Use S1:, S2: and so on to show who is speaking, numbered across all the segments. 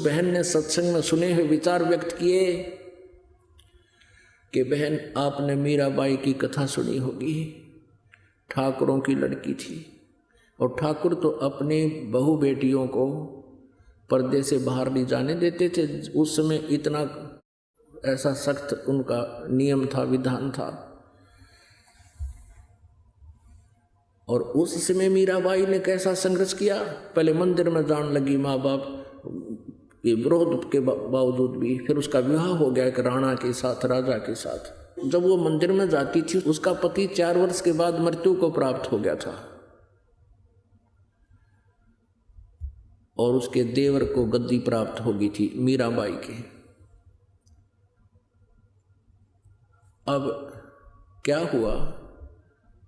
S1: बहन ने सत्संग में सुने हुए विचार व्यक्त किए कि बहन आपने मीराबाई की कथा सुनी होगी, ठाकुरों की लड़की थी और ठाकुर तो अपनी बहू बेटियों को पर्दे से बाहर नहीं जाने देते थे। उस समय इतना ऐसा सख्त उनका नियम था, विधान था। और उस समय मीराबाई ने कैसा संघर्ष किया, पहले मंदिर में जाने लगी माँ बाप ये विरोध के बावजूद भी, फिर उसका विवाह हो गया एक राणा के साथ, राजा के साथ। जब वो मंदिर में जाती थी उसका पति 4 वर्ष के बाद मृत्यु को प्राप्त हो गया था और उसके देवर को गद्दी प्राप्त हो गई थी मीराबाई के। अब क्या हुआ,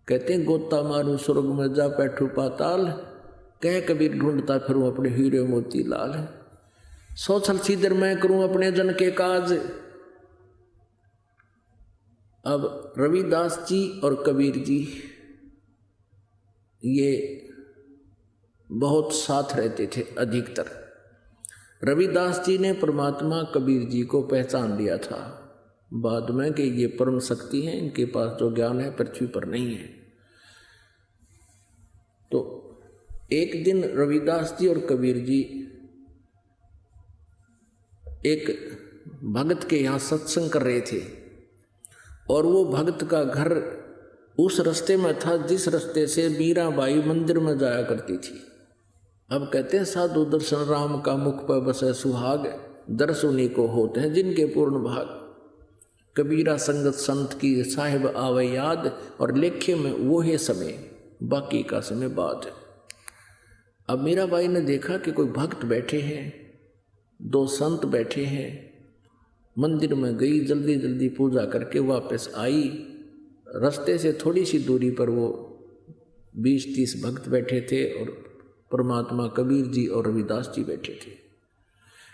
S1: कहते हैं गोता मारू स्वर्ग में जा बैठू पाताल, कह कबीर ढूंढता फिरूं अपने हीरे मोती लाल। सोचल सीधर मैं करूं अपने जन के काज। अब रविदास जी और कबीर जी ये बहुत साथ रहते थे अधिकतर। रविदास जी ने परमात्मा कबीर जी को पहचान लिया था बाद में कि ये परम शक्ति है, इनके पास जो ज्ञान है पृथ्वी पर नहीं है। तो एक दिन रविदास जी और कबीर जी एक भगत के यहाँ सत्संग कर रहे थे और वो भगत का घर उस रास्ते में था जिस रास्ते से मीराबाई मंदिर में जाया करती थी। अब कहते हैं साधु दर्शन राम का मुख पर बसे सुहाग, दर्श उन्हीं को होते हैं जिनके पूर्ण भाग। कबीरा संगत संत की साहिब आवे याद, और लेखे में वो है समय बाकी का समय बाद। अब मीराबाई ने देखा कि कोई भक्त बैठे हैं, 2 संत बैठे हैं। मंदिर में गई, जल्दी जल्दी पूजा करके वापस आई। रास्ते से थोड़ी सी दूरी पर वो 20-30 भक्त बैठे थे और परमात्मा कबीर जी और रविदास जी बैठे थे।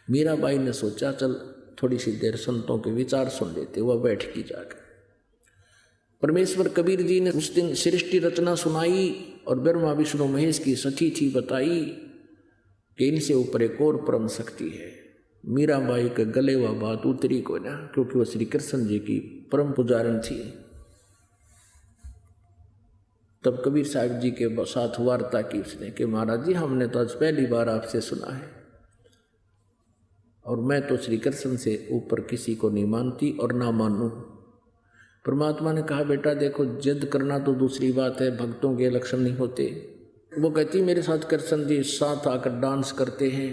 S1: मीराबाई ने सोचा चल थोड़ी सी देर संतों के विचार सुन लेते। वह बैठ की जाकर परमेश्वर कबीर जी ने उस दिन सृष्टि रचना सुनाई और ब्रह्मा विष्णु महेश की सती थी बताई कि इनसे ऊपर एक और परम शक्ति है। मीराबाई के गले वह बात उतरी को ना, क्योंकि वह श्री कृष्ण जी की परम पुजारन थी। तब कबीर साहब जी के साथ वार्ता की उसने कि महाराज जी हमने तो आज पहली बार आपसे सुना है और मैं तो श्री कृष्ण से ऊपर किसी को नहीं मानती और ना मानूं। परमात्मा ने कहा बेटा देखो जिद करना तो दूसरी बात है, भक्तों के लक्षण नहीं होते। वो कहती मेरे साथ कृष्ण जी साथ आकर डांस करते हैं,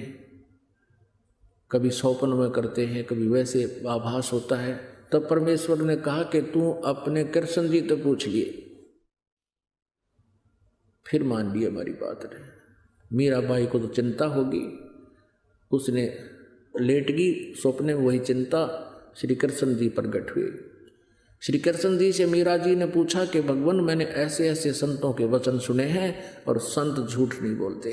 S1: कभी सौपन में करते हैं, कभी वैसे आभास होता है। तब परमेश्वर ने कहा कि तू अपने कृष्ण जी तो पूछ लिए। फिर मान ली हमारी बात ने। मीराबाई को तो चिंता होगी, उसने लेट गई सपने में, वही चिंता श्री कृष्ण जी प्रकट हुए। श्री कृष्ण जी से मीरा जी ने पूछा कि भगवान मैंने ऐसे ऐसे संतों के वचन सुने हैं और संत झूठ नहीं बोलते,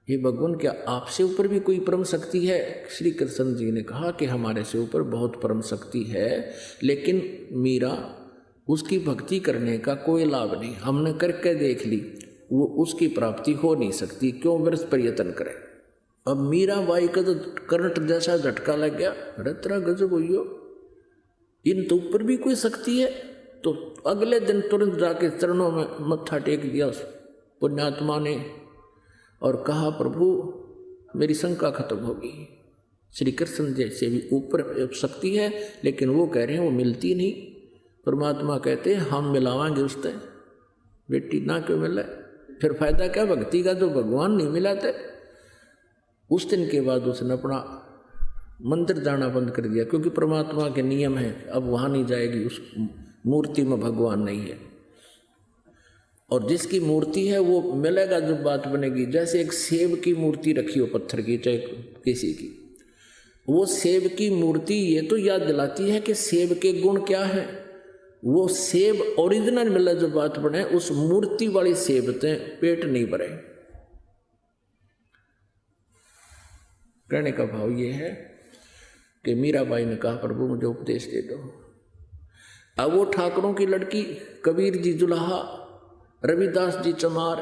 S1: ये भगवान क्या आपसे ऊपर भी कोई परम शक्ति है? श्री कृष्ण जी ने कहा कि हमारे से ऊपर बहुत परम शक्ति है, लेकिन मीरा उसकी भक्ति करने का कोई लाभ नहीं, हमने करके देख ली, वो उसकी प्राप्ति हो नहीं सकती, क्यों व्यर्थ प्रयत्न करें। अब मीराबाई का तो करंट जैसा झटका लग गया, अरे तेरा गजब हुई, इन तो ऊपर भी कोई शक्ति है। तो अगले दिन तुरंत जाके चरणों में मत्था टेक दिया उस पुण्यात्मा ने और कहा प्रभु मेरी शंका खत्म होगी, श्री कृष्ण जैसे भी ऊपर शक्ति है लेकिन वो कह रहे हैं वो मिलती नहीं। परमात्मा कहते हैं हम मिलावांगे उससे, बेटी ना क्यों मिले, फिर फायदा क्या भक्ति का जो भगवान नहीं मिलाते। उस दिन के बाद उसने अपना मंदिर जाना बंद कर दिया, क्योंकि परमात्मा के नियम है अब वहाँ नहीं जाएगी, उस मूर्ति में भगवान नहीं है। और जिसकी मूर्ति है वो मिलेगा जब बात बनेगी। जैसे एक सेब की मूर्ति रखी हो पत्थर की चाहे किसी की, वो सेब की मूर्ति ये तो याद दिलाती है कि सेब के गुण क्या है। वो सेब ओरिजिनल मिला जब बात बने, उस मूर्ति वाली सेब से पेट नहीं भरे। कहने का भाव ये है कि मीराबाई ने कहा प्रभु मुझे उपदेश दे दो। अब वो ठाकुरों की लड़की, कबीर जी जुलाहा, रविदास जी चमार।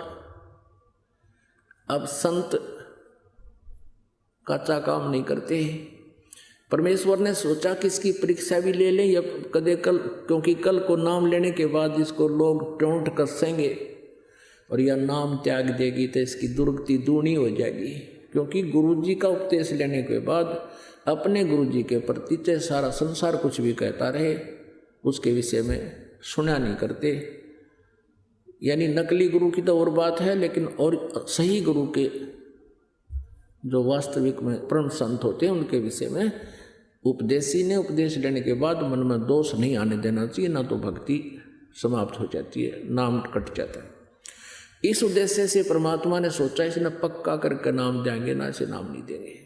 S1: अब संत कच्चा काम नहीं करते। परमेश्वर ने सोचा कि इसकी परीक्षा भी ले लें या कदे कल, क्योंकि कल को नाम लेने के बाद इसको लोग टोंट कसेंगे और यह नाम त्याग देगी तो इसकी दुर्गति दूनी हो जाएगी। क्योंकि गुरुजी का उपदेश लेने के बाद अपने गुरुजी के प्रति चाहे सारा संसार कुछ भी कहता रहे उसके विषय में सुना नहीं करते। यानी नकली गुरु की तो और बात है, लेकिन और सही गुरु के जो वास्तविक में परम संत होते हैं उनके विषय में उपदेशी ने उपदेश लेने के बाद मन में दोष नहीं आने देना चाहिए, ना तो भक्ति समाप्त हो जाती है, नाम कट जाता है। इस उद्देश्य से परमात्मा ने सोचा इसने पक्का करके नाम देंगे, ना इसे नाम नहीं देंगे।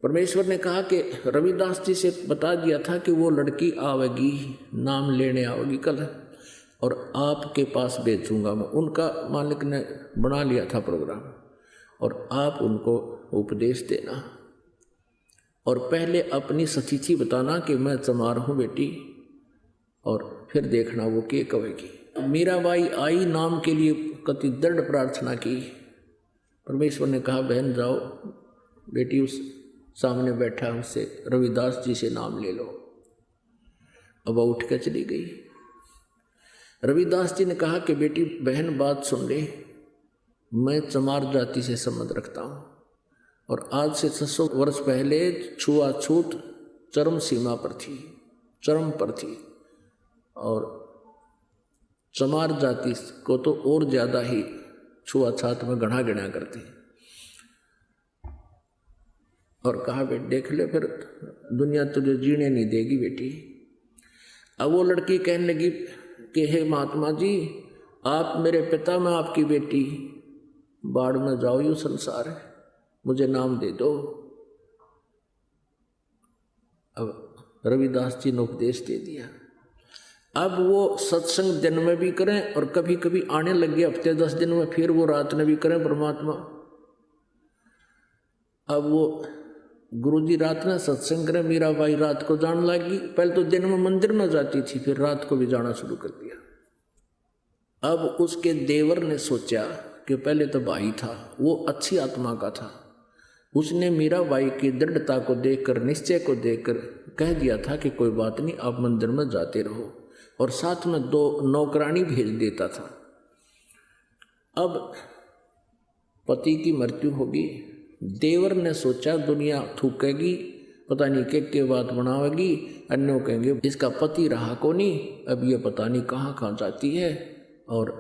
S1: परमेश्वर ने कहा कि रविदास जी से बता दिया था कि वो लड़की आवेगी, नाम लेने आवेगी कल, और आपके पास भेजूंगा मैं। उनका मालिक ने बना लिया था प्रोग्राम, और आप उनको उपदेश देना और पहले अपनी सचीची बताना कि मैं चमार हूँ बेटी, और फिर देखना वो क्या कहेगी। मीराबाई आई, नाम के लिए कति दृढ़ प्रार्थना की। परमेश्वर ने कहा बहन जाओ बेटी, उस सामने बैठा उससे रविदास जी से नाम ले लो। अब वह उठ कर चली गई। रविदास जी ने कहा कि बेटी बहन बात सुन ले, मैं चमार जाति से संबंध रखता हूँ और आज से 600 वर्ष पहले छुआछूत चरम सीमा पर थी, चरम पर थी, और चमार जाति को तो और ज़्यादा ही छुआछात में गढ़ा गिना करते। और कहा बेटी देख ले, फिर दुनिया तुझे जीने नहीं देगी बेटी। अब वो लड़की कहने लगी कि हे महात्मा जी, आप मेरे पिता, मैं आपकी बेटी, बाढ़ में जाओ यूँ संसार है, मुझे नाम दे दो। अब रविदास जी ने उपदेश दे दिया। अब वो सत्संग दिन में भी करें और कभी कभी आने लग गए हफ्ते 10 दिन में, फिर वो रात में भी करें परमात्मा। अब वो गुरुजी रात में सत्संग करें, मीराबाई रात को जाने लगी। पहले तो दिन में मंदिर में जाती थी, फिर रात को भी जाना शुरू कर दिया। अब उसके देवर ने सोचा कि पहले तो भाई था, वो अच्छी आत्मा का था, उसने मीराबाई की दृढ़ता को देखकर, निश्चय को देखकर कह दिया था कि कोई बात नहीं, आप मंदिर में जाते रहो, और साथ में 2 नौकरानी भेज देता था। अब पति की मृत्यु होगी, देवर ने सोचा दुनिया थूकेगी, पता नहीं के बात बनावेगी, अन्यों कहेंगे इसका पति रहा को नहीं, अब ये पता नहीं कहाँ कहाँ जाती है, और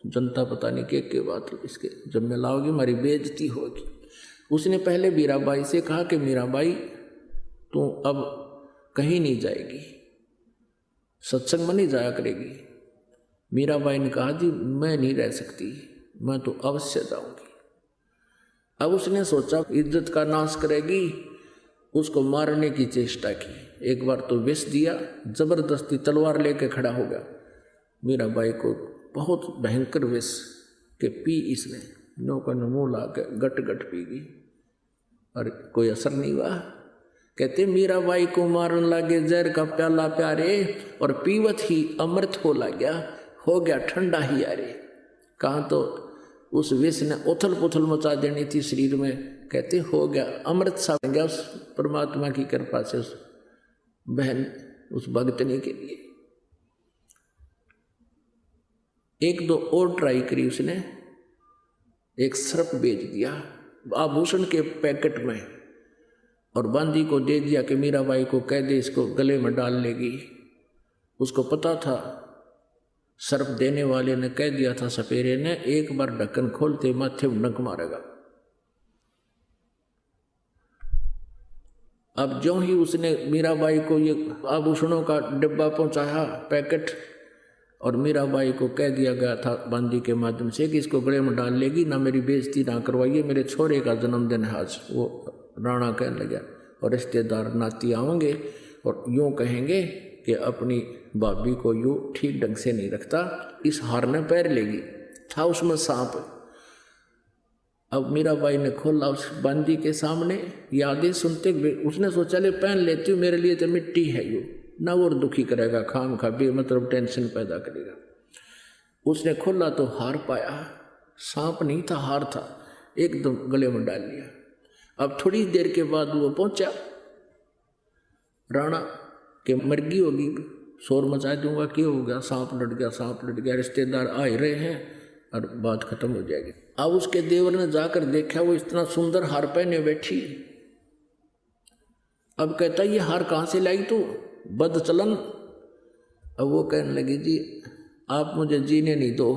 S1: जनता पता नहीं के बात इसके जब लाओगी, हमारी बेइज्जती होगी। उसने पहले मीराबाई से कहा कि मीराबाई तू अब कहीं नहीं जाएगी, सत्संग में नहीं जाया करेगी। मीराबाई ने कहा जी मैं नहीं रह सकती, मैं तो अवश्य जाऊंगी। अब उसने सोचा इज्जत का नाश करेगी, उसको मारने की चेष्टा की। एक बार तो विष दिया, जबरदस्ती तलवार लेके खड़ा हो गया। मीराबाई को बहुत भयंकर विष के पी इसने, नौका ने मुँह ला के गट गट पी गई और कोई असर नहीं हुआ। कहते मीराबाई को मारन लागे जहर का प्याला प्यारे, और पीवत ही अमृत हो गया ठंडा ही यारे। कहाँ तो उस विष ने उथल पुथल मचा देनी थी शरीर में, कहते हो गया अमृत सा बन गया उस परमात्मा की कृपा से, उस बहन, उस भगतनी के लिए। 1-2 और ट्राई करी उसने, एक सर्प बेच दिया आभूषण के पैकेट में, और बांदी को दे दिया कि मीराबाई को कह दे इसको गले में डाल लेगी। उसको पता था, सर्प देने वाले ने कह दिया था सपेरे ने, एक बार ढक्कन खोलते माथे में डंक मारेगा। अब जो ही उसने मीराबाई को ये आभूषणों का डिब्बा पहुंचाया पैकेट, और मीराबाई को कह दिया गया था बांदी के माध्यम से कि इसको गले में डाल लेगी, ना मेरी बेइज्जती ना करवाइए, मेरे छोरे का जन्मदिन है आज। वो राणा कहने लगा, और रिश्तेदार नाती आएंगे और यूँ कहेंगे कि अपनी भाभी को यूँ ठीक ढंग से नहीं रखता, इस हार ने पैर लेगी। था उसमें सांप। अब मीराबाई ने खोला उस बांदी के सामने, यादें सुनते उसने सोचा ले पहन लेती हूँ, मेरे लिए तो मिट्टी है यूँ, ना और दुखी करेगा, खाम खा मतलब टेंशन पैदा करेगा। उसने खोला तो हार पाया, सांप नहीं था हार था, एकदम गले में डाल लिया। अब थोड़ी देर के बाद वो पहुंचा, राणा के मर्गी होगी, शोर मचा दूंगा, क्यों हो गया, सांप लड़ गया, सांप लड़ गया, रिश्तेदार आ ही रहे हैं और बात खत्म हो जाएगी। अब उसके देवर ने जाकर देखा, वो इतना सुंदर हार पहने बैठी। अब कहता ये हार कहाँ से लाई तू, बदचलन। अब वो कहने लगी जी आप मुझे जीने नहीं दो,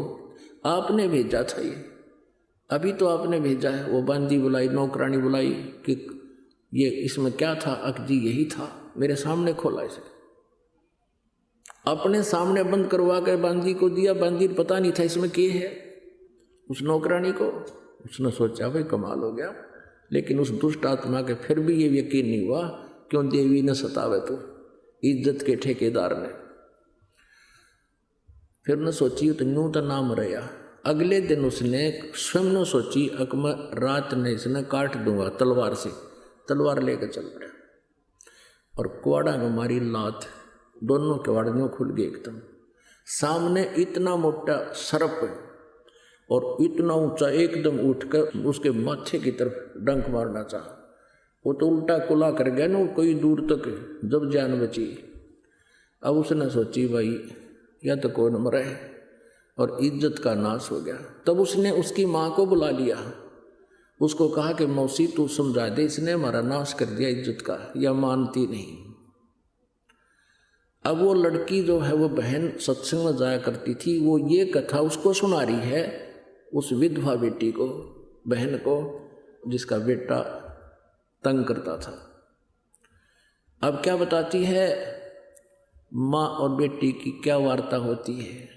S1: आपने भेजा था ये, अभी तो आपने भेजा है। वो बांदी बुलाई, नौकरानी बुलाई कि ये इसमें क्या था, अकजी यही था, मेरे सामने खोला इसे, अपने सामने बंद करवा कर बांदी को दिया। बांदी पता नहीं था इसमें क्या है, उस नौकरानी को। उसने सोचा भाई कमाल हो गया, लेकिन उस दुष्ट आत्मा के फिर भी ये यकीन नहीं हुआ, क्यों देवी ने सतावे तो इज्जत के ठेकेदार ने। फिर ने सोची तो यूं तो नाम रहा। अगले दिन उसने स्वयं ने सोची अकम रात ने इसने काट दूंगा तलवार से, तलवार लेकर चल पड़ा और कुआड़ा में मारी लात, दोनों किवाड़ियों खुल गए एकदम। सामने इतना मोटा सर्प और इतना ऊंचा, एकदम उठकर उसके माथे की तरफ डंक मारना चाहा। वो तो उल्टा कुला कर गया ना कोई दूर तक, जब जान बची। अब उसने सोची भाई या तो कौन मरे, और इज्जत का नाश हो गया। तब उसने उसकी माँ को बुला लिया, उसको कहा कि मौसी तू समझा दे, इसने हमारा नाश कर दिया इज्जत का, या मानती नहीं। अब वो लड़की जो है वो बहन सत्संग में जाया करती थी, वो ये कथा उसको सुना रही है, उस विधवा बेटी को, बहन को, जिसका बेटा तंग करता था। अब क्या बताती है, माँ और बेटी की क्या वार्ता होती है।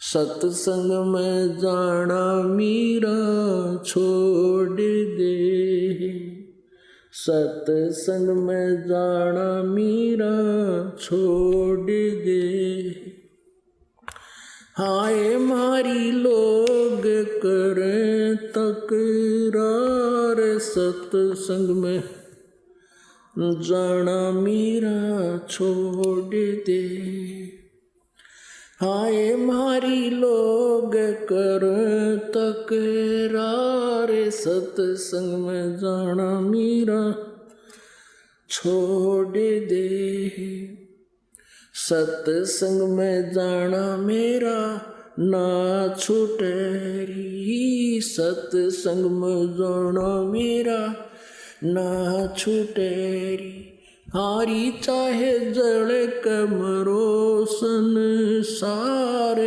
S1: सत्संग में जाना मीरा छोड़ दे, सत्संग में जाना मीरा छोड़ दे, हाय मारी लोग करें तकरार, सत्संग में जाना मीरा छोड़ दे, हाय मारी लोग करें तकरार, सत्संग में जाना मीरा छोड़ दे, सत्संग में जाना मेरा ना छूटे री, सत्संग में जाना मेरा ना छूटे री, हारी चाहे जड़े कमरो संसार,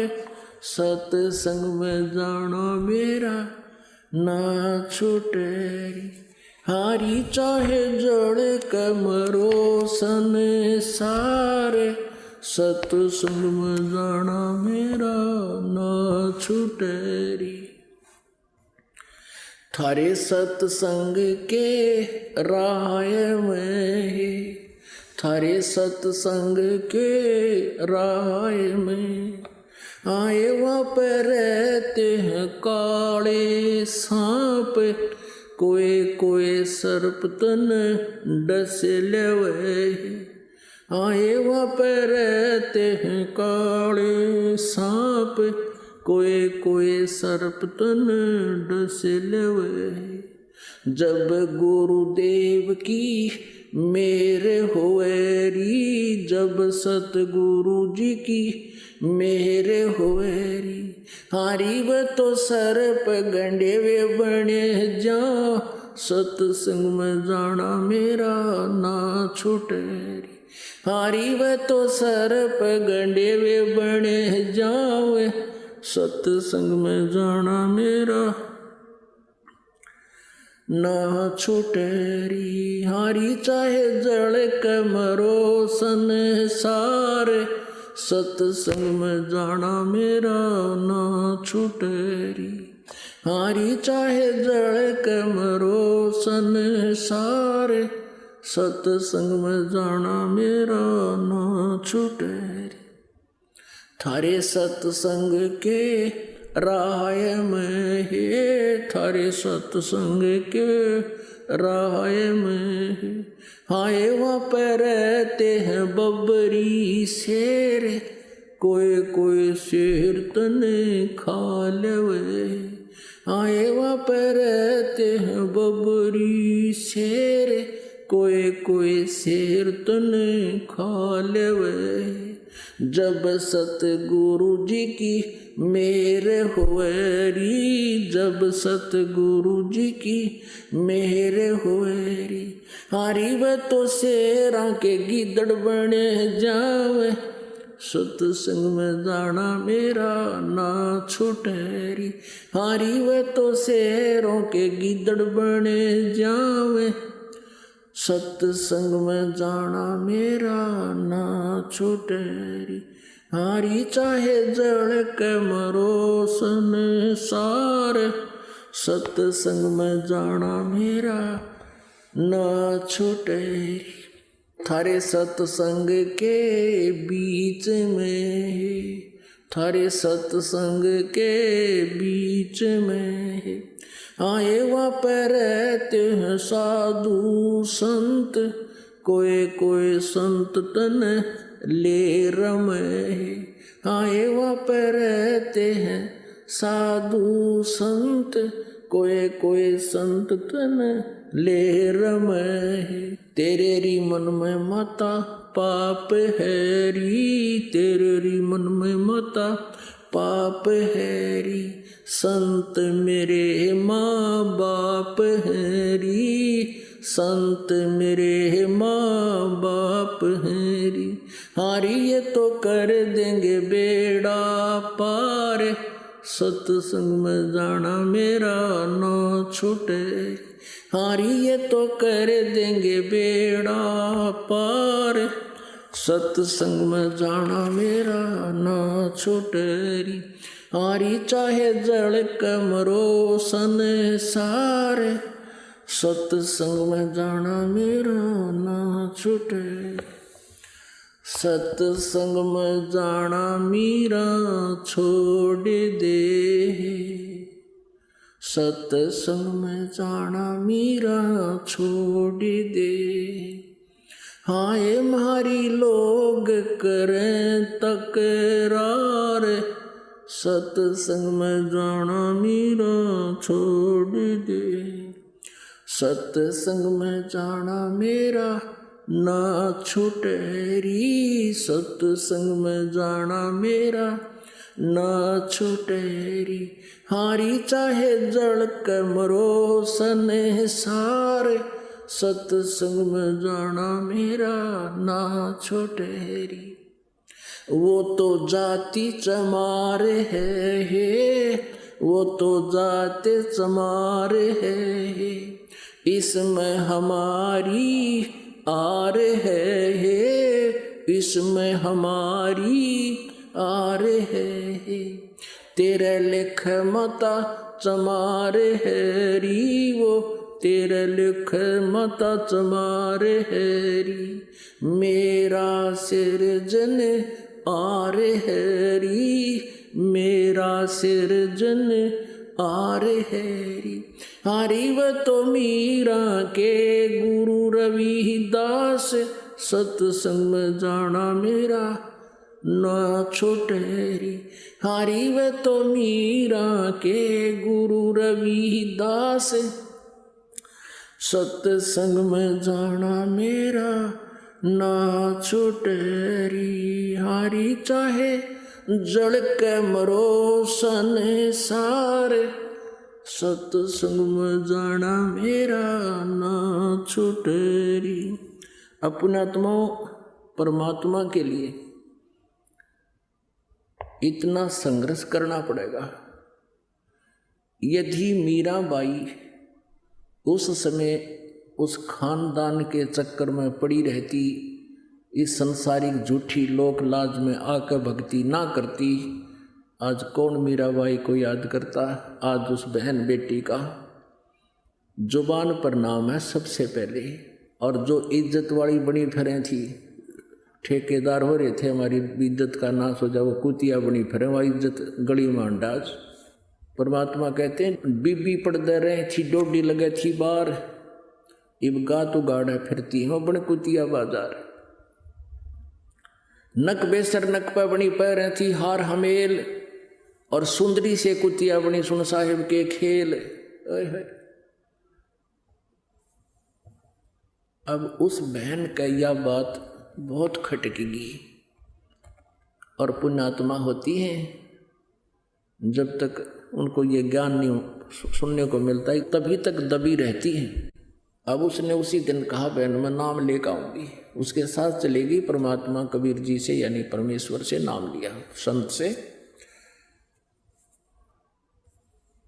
S1: सत्संग में जाना मेरा ना छूटे री, हारी चाहे जड़े कमरो संसार, सत्संग में जाना मेरा ना छूटे री, थारे सत्संग के राय में, थारे सत्संग के राय में, आए वहाँ पर रहते हैं काले सांप, कोई कोई सर्प तन डस लेवे, आए वहाँ पर रहते हैं काले सांप, कोई कोई सर्प तन डस लेवे, जब गुरुदेव की मेरे होए री, जब सतगुरु जी की मेरे होए री, हारी व तो सर्प गंडे वे बने जा, सत्संग में जाना मेरा ना छूटे री, हारी व तो सर्प गंडे वे बने जावे, सत्संग में जाना मेरा ना छूटे री, हारी चाहे जड़ कमरो संसार, सत्संग में जाना मेरा ना छूटे री, हारी चाहे जड़ कमरो संसार, सत्संग में जाना मेरा ना छूटे री, थारे सत्संग के राय में है, थारे सत्संग के राय में है, हाय वहाँ पर रहते हैं बबरी शेर, कोई कोई शेर तने खा लेवे, आए वहाँ पे रहते हैं बबरी शेर, कोई कोई शेर तने खा लेवे। जब सतगुरु जी की मेहर होएरी, जब सतगुरु जी की मेहर होएरी, हारी वे तो शेरा के गिदड़ बने जावे। सत्संग में जाना मेरा ना छूटेरी, हारी वे तो शेरों के गिदड़ बने जावे। सत्संग में जाना मेरा ना छूटेरी, हारी चाहे जड़ के मरो संसार। सत्संग में जाना मेरा ना छूटेरी, थारे सत्संग के बीच में, थारे सत्संग के बीच में आए वहाँ पर रहते हैं साधु संत, कोई कोई संत तन ले रमे। आए वहाँ पर रहते हैं साधु संत, कोई कोई संत तन ले रमे। तेरे री मन में माता पाप है री, तेरे री मन में माता पाप है री। संत मेरे माँ बाप है री, संत मेरे माँ बाप है री। हारी ये तो कर देंगे बेड़ा पार, सत्संग में जाना मेरा ना छूटे। हारी ये तो कर देंगे बेड़ा पार, सत्संग में जाना मेरा ना छूटेरी। हारी चाहे जड़ कमरो संसार, सत्संग में जाना मेरा ना छूटे। सत्संग में जाना मेरा छोड़ दे, सत्संग में जाना मेरा छोड़ दे। हाय मारी लोग करें तकरार, सत्संग में जाना मेरा छोड़ दे। सत्संग में जाना मेरा ना छूटेरी, सत्संग में जाना मेरा ना छूटेरी। हारी चाहे जड़ कमरो संसार, सत्संग में जाना मेरा ना छूटेरी। वो तो जाति चमारे है, वो तो जाते चमारे है, इसमें हमारी आर है, इसमें हमारी आर है। तेरे लिख मता चमारे है री, वो तेरे लिख मता चमारे है री। मेरा सिरजन आर है री, मेरा सिरजन आर है री। हारी व तो मीरा के गुरु रविदास, सत्संग में जाना मेरा ना छूटेरी। हारी व तो मीरा के गुरु रविदास, सत्संग में जाना मेरा ना छूटेरी। हारी चाहे जड़ के मरो संसार, सत्संग में जाना मेरा ना छूटेरी। अपने आत्मा परमात्मा के लिए इतना संघर्ष करना पड़ेगा। यदि मीराबाई उस समय उस खानदान के चक्कर में पड़ी रहती, इस संसारिक झूठी लोक लाज में आकर भक्ति ना करती, आज कौन मीराबाई को याद करता। आज उस बहन बेटी का जुबान पर नाम है सबसे पहले। और जो इज्जत वाली बनी फिरें थी, ठेकेदार हो रहे थे हमारी इज्जत का नाश हो जाए, वो कुतिया बनी फिरें, वह इज्जत गली में डाज। परमात्मा कहते हैं बीबी पड़दे रहे थी, डोडी लगे थी बार, इब गा तो गाड़ा फिरती हो बन कुतिया बाजार। नक बेसर नक पर बनी पैर थी हार हमेल, और सुंदरी से कुतिया बनी सुन साहिब के खेल। अब उस बहन का यह बात बहुत खटकेगी, और पुण्यात्मा होती है जब तक उनको ये ज्ञान नहीं सुनने को मिलता है तभी तक दबी रहती है। अब उसने उसी दिन कहा बहन मैं नाम लेकर आऊंगी, उसके साथ चलेगी। परमात्मा कबीर जी से यानी परमेश्वर से नाम लिया, संत से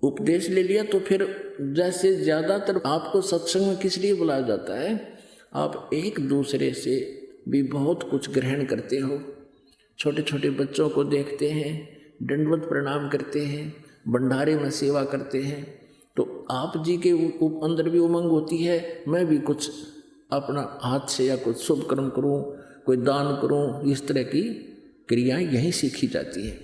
S1: उपदेश ले लिया। तो फिर जैसे ज़्यादातर आपको सत्संग में किस लिए बुलाया जाता है, आप एक दूसरे से भी बहुत कुछ ग्रहण करते हो। छोटे छोटे बच्चों को देखते हैं, दंडवत प्रणाम करते हैं, भंडारे में सेवा करते हैं, तो आप जी के अंदर भी उमंग होती है मैं भी कुछ अपना हाथ से या कुछ शुभ कर्म करूं, कोई दान करूं। इस तरह की क्रियाएं यहीं सीखी जाती हैं।